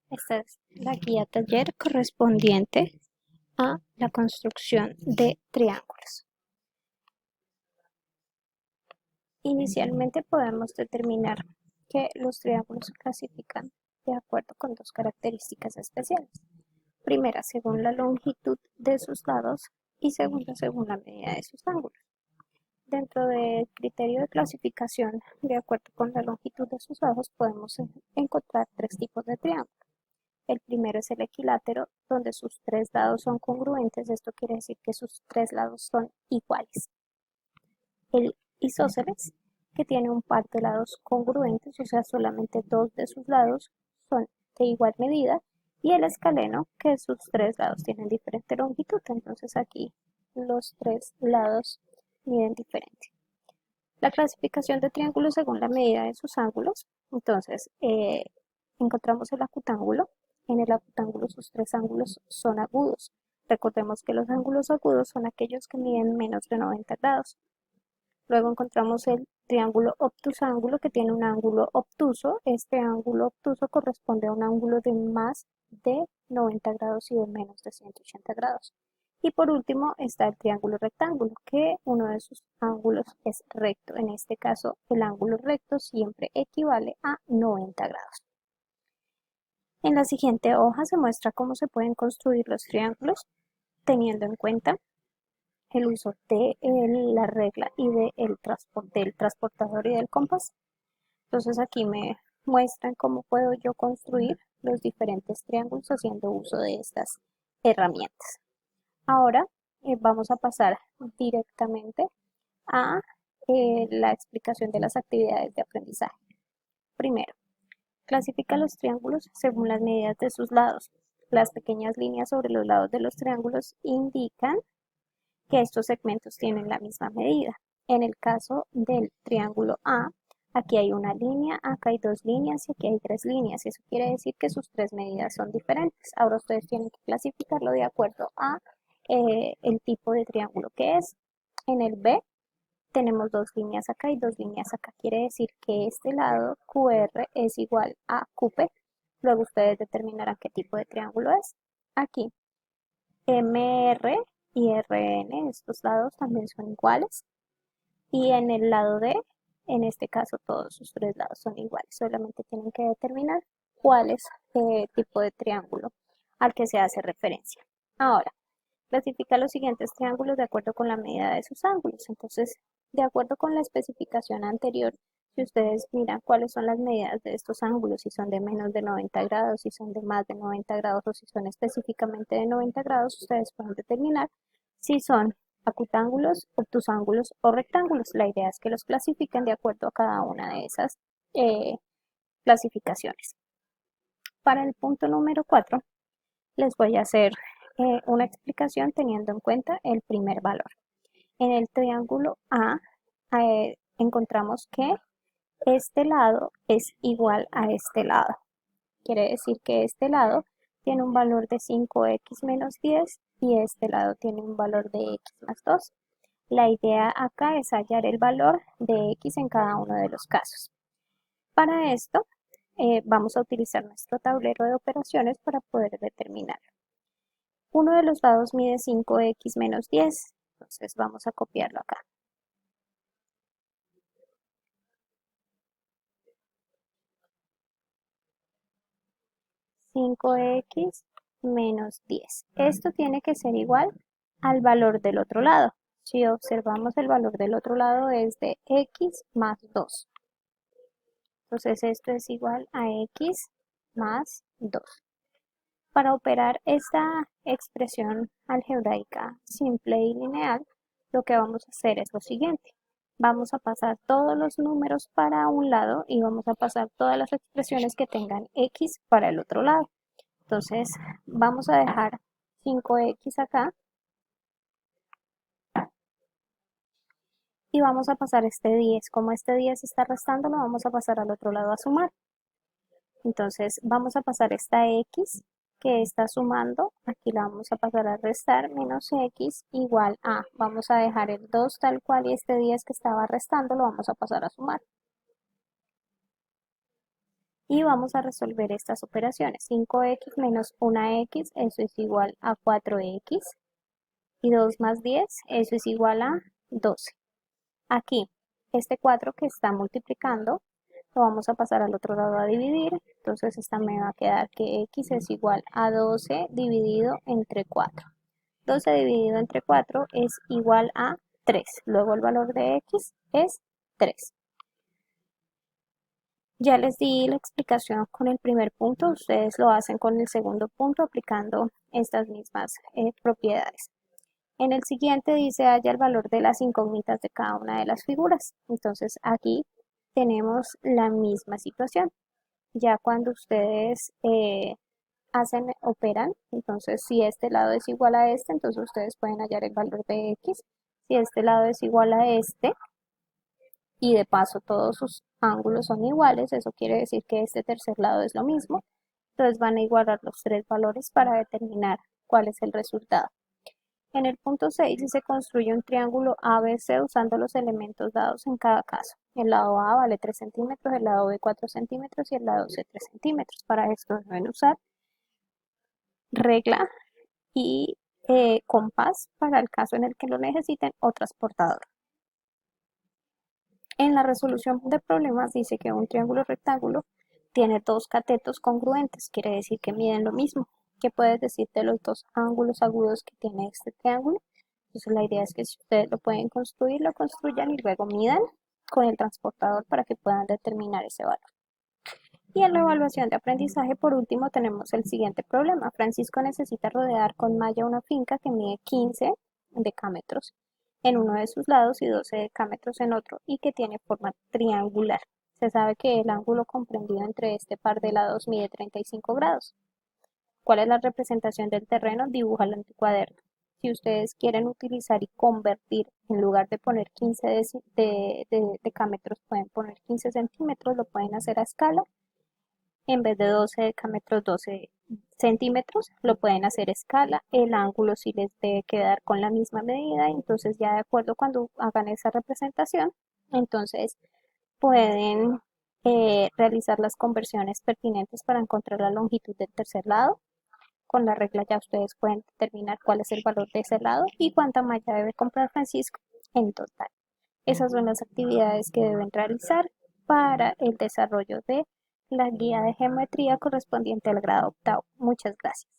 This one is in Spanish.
Esta es la guía taller correspondiente a la construcción de triángulos. Inicialmente podemos determinar que los triángulos se clasifican de acuerdo con dos características especiales. Primera, según la longitud de sus lados y segunda, según la medida de sus ángulos. Dentro del criterio de clasificación, de acuerdo con la longitud de sus lados, podemos encontrar tres tipos de triángulos. El primero es el equilátero, donde sus tres lados son congruentes. Esto quiere decir que sus tres lados son iguales. El isósceles, que tiene un par de lados congruentes, o sea, solamente dos de sus lados son de igual medida. Y el escaleno, que sus tres lados tienen diferente longitud. Entonces aquí los tres lados miden diferente. La clasificación de triángulos según la medida de sus ángulos. Entonces, encontramos el acutángulo. En el acutángulo sus tres ángulos son agudos. Recordemos que los ángulos agudos son aquellos que miden menos de 90 grados. Luego encontramos el triángulo obtusángulo, que tiene un ángulo obtuso. Este ángulo obtuso corresponde a un ángulo de más de 90 grados y de menos de 180 grados. Y por último está el triángulo rectángulo, que uno de sus ángulos es recto. En este caso, el ángulo recto siempre equivale a 90 grados. En la siguiente hoja se muestra cómo se pueden construir los triángulos teniendo en cuenta el uso de la regla y del transportador y del compás. Entonces aquí me muestran cómo puedo yo construir los diferentes triángulos haciendo uso de estas herramientas. Ahora vamos a pasar directamente a la explicación de las actividades de aprendizaje. Primero, clasifica los triángulos según las medidas de sus lados. Las pequeñas líneas sobre los lados de los triángulos indican que estos segmentos tienen la misma medida. En el caso del triángulo A, aquí hay una línea, acá hay dos líneas y aquí hay tres líneas. Eso quiere decir que sus tres medidas son diferentes. Ahora ustedes tienen que clasificarlo de acuerdo a el tipo de triángulo que es. En el B tenemos dos líneas acá y dos líneas acá. Quiere decir que este lado QR es igual a QP. Luego ustedes determinarán qué tipo de triángulo es. Aquí MR y RN, estos lados también son iguales. Y en el lado D, en este caso todos sus tres lados son iguales. Solamente tienen que determinar cuál es el tipo de triángulo al que se hace referencia. Ahora, clasifica los siguientes triángulos de acuerdo con la medida de sus ángulos. Entonces, de acuerdo con la especificación anterior, si ustedes miran cuáles son las medidas de estos ángulos, si son de menos de 90 grados, si son de más de 90 grados o si son específicamente de 90 grados, ustedes pueden determinar si son acutángulos, obtusángulos o rectángulos. La idea es que los clasifiquen de acuerdo a cada una de esas eh, clasificaciones. Para el punto número 4, les voy a hacer una explicación teniendo en cuenta el primer valor. En el triángulo A encontramos que este lado es igual a este lado. Quiere decir que este lado tiene un valor de 5x menos 10 y este lado tiene un valor de x más 2. La idea acá es hallar el valor de x en cada uno de los casos. Para esto vamos a utilizar nuestro tablero de operaciones para poder determinar. Uno de los lados mide 5x menos 10, entonces vamos a copiarlo acá. 5x menos 10. Esto tiene que ser igual al valor del otro lado. Si observamos el valor del otro lado es de x más 2. Entonces esto es igual a x más 2. Para operar esta expresión algebraica simple y lineal, lo que vamos a hacer es lo siguiente. Vamos a pasar todos los números para un lado y vamos a pasar todas las expresiones que tengan x para el otro lado. Entonces vamos a dejar 5x acá y vamos a pasar este 10. Como este 10 está restando, lo vamos a pasar al otro lado a sumar. Entonces vamos a pasar esta x que está sumando, aquí la vamos a pasar a restar, menos x igual a, vamos a dejar el 2 tal cual y este 10 que estaba restando lo vamos a pasar a sumar. Y vamos a resolver estas operaciones. 5x menos 1x, eso es igual a 4x. Y 2 más 10, eso es igual a 12. Aquí, este 4 que está multiplicando, lo vamos a pasar al otro lado a dividir. Entonces esta me va a quedar que x es igual a 12 dividido entre 4. 12 dividido entre 4 es igual a 3. Luego el valor de x es 3. Ya les di la explicación con el primer punto, ustedes lo hacen con el segundo punto aplicando estas mismas propiedades. En el siguiente dice halla el valor de las incógnitas de cada una de las figuras. Entonces aquí tenemos la misma situación. Ya cuando ustedes operan, entonces si este lado es igual a este, entonces ustedes pueden hallar el valor de x. Si este lado es igual a este, y de paso todos sus ángulos son iguales, eso quiere decir que este tercer lado es lo mismo. Entonces van a igualar los tres valores para determinar cuál es el resultado. En el punto 6 se construye un triángulo ABC usando los elementos dados en cada caso. El lado A vale 3 centímetros, el lado B 4 centímetros y el lado C 3 centímetros. Para esto deben usar regla y compás para el caso en el que lo necesiten o transportador. En la resolución de problemas dice que un triángulo rectángulo tiene dos catetos congruentes, quiere decir que miden lo mismo. ¿Qué puedes decir de los dos ángulos agudos que tiene este triángulo? Entonces la idea es que si ustedes lo pueden construir, lo construyan y luego midan con el transportador para que puedan determinar ese valor. Y en la evaluación de aprendizaje, por último, tenemos el siguiente problema. Francisco necesita rodear con malla una finca que mide 15 decámetros en uno de sus lados y 12 decámetros en otro y que tiene forma triangular. Se sabe que el ángulo comprendido entre este par de lados mide 35 grados. ¿Cuál es la representación del terreno? Dibújalo en tu cuaderno. Si ustedes quieren utilizar y convertir, en lugar de poner 15 decámetros, pueden poner 15 centímetros, lo pueden hacer a escala. En vez de 12 decámetros, 12 centímetros, lo pueden hacer a escala. El ángulo sí les debe quedar con la misma medida, entonces ya de acuerdo cuando hagan esa representación, entonces pueden realizar las conversiones pertinentes para encontrar la longitud del tercer lado. Con la regla ya ustedes pueden determinar cuál es el valor de ese lado y cuánta malla debe comprar Francisco en total. Esas son las actividades que deben realizar para el desarrollo de la guía de geometría correspondiente al grado octavo. Muchas gracias.